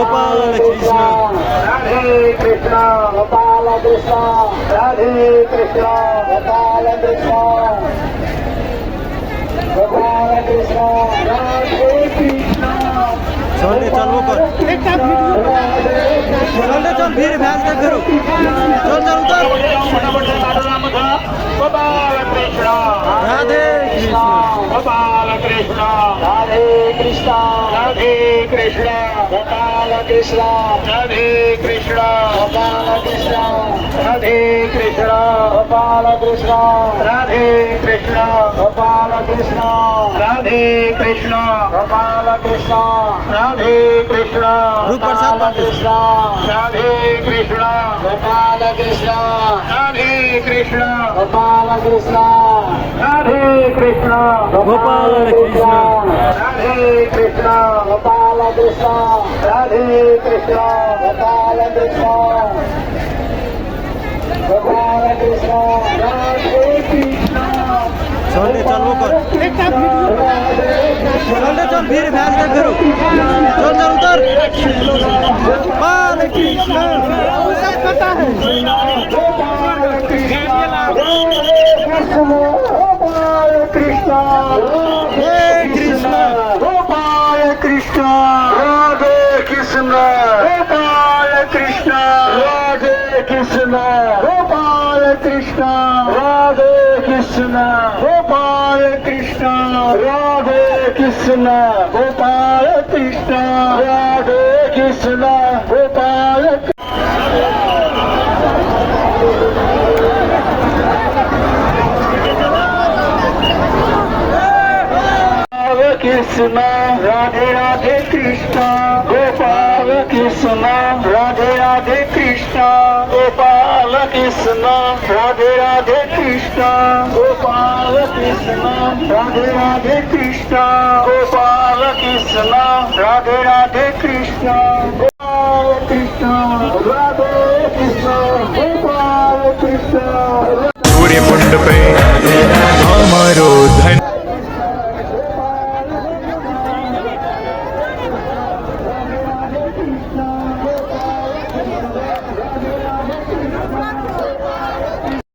गोपाल कृष्ण राधे कृष्ण गोपाल कृष्ण राधे कृष्ण गोपाल कृष्ण गोपाल कृष्ण राधे कृष्ण चल चल वो कर चल चल भीड़ भैंस के फिर चल चल उतर गोपाल कृष्ण राधे कृष्ण गोपाल कृष्ण राधे कृष्ण राधे कृष्ण गोपाल कृष्ण राधे कृष्ण गोपाल कृष्ण राधे कृष्ण गोपाल कृष्ण राधे कृष्ण गोपाल कृष्ण राधे कृष्ण गोपाल कृष्ण राधे कृष्ण रूप प्रसाद बाटे राधे कृष्ण गोपाल कृष्ण राधे कृष्ण गोपाल कृष्ण राधे कृष्ण गोपाल कृष्ण राधे कृष्ण गोपाल कृष्ण राधे कृष्ण गोपाल कृष्ण गोपाल कृष्ण राधे कृष्ण चल चल वो कर चल चल भीड़ भैंस के फिर चल चल उतर गोपाल कृष्ण गोपाल कृष्ण हे कृष्ण गोपाल कृष्ण राधे कृष्ण गोपाल कृष्ण राधे कृष्ण गोपाल कृष्ण राधे कृष्ण गोपाल कृष्ण राधे कृष्ण गोपाल कृष्ण राधे कृष्ण गोपाल कृष्ण राधे राधे कृष्ण गोपाल कृष्ण राधे राधे कृष्ण गोपाल कृष्ण राधे राधे कृष्ण गोपाल कृष्ण राधे राधे कृष्ण गोपाल कृष्ण राधे राधे कृष्ण गोपाल कृष्ण राधे कृष्ण गोपाल कृष्ण सूर्य कुंड पे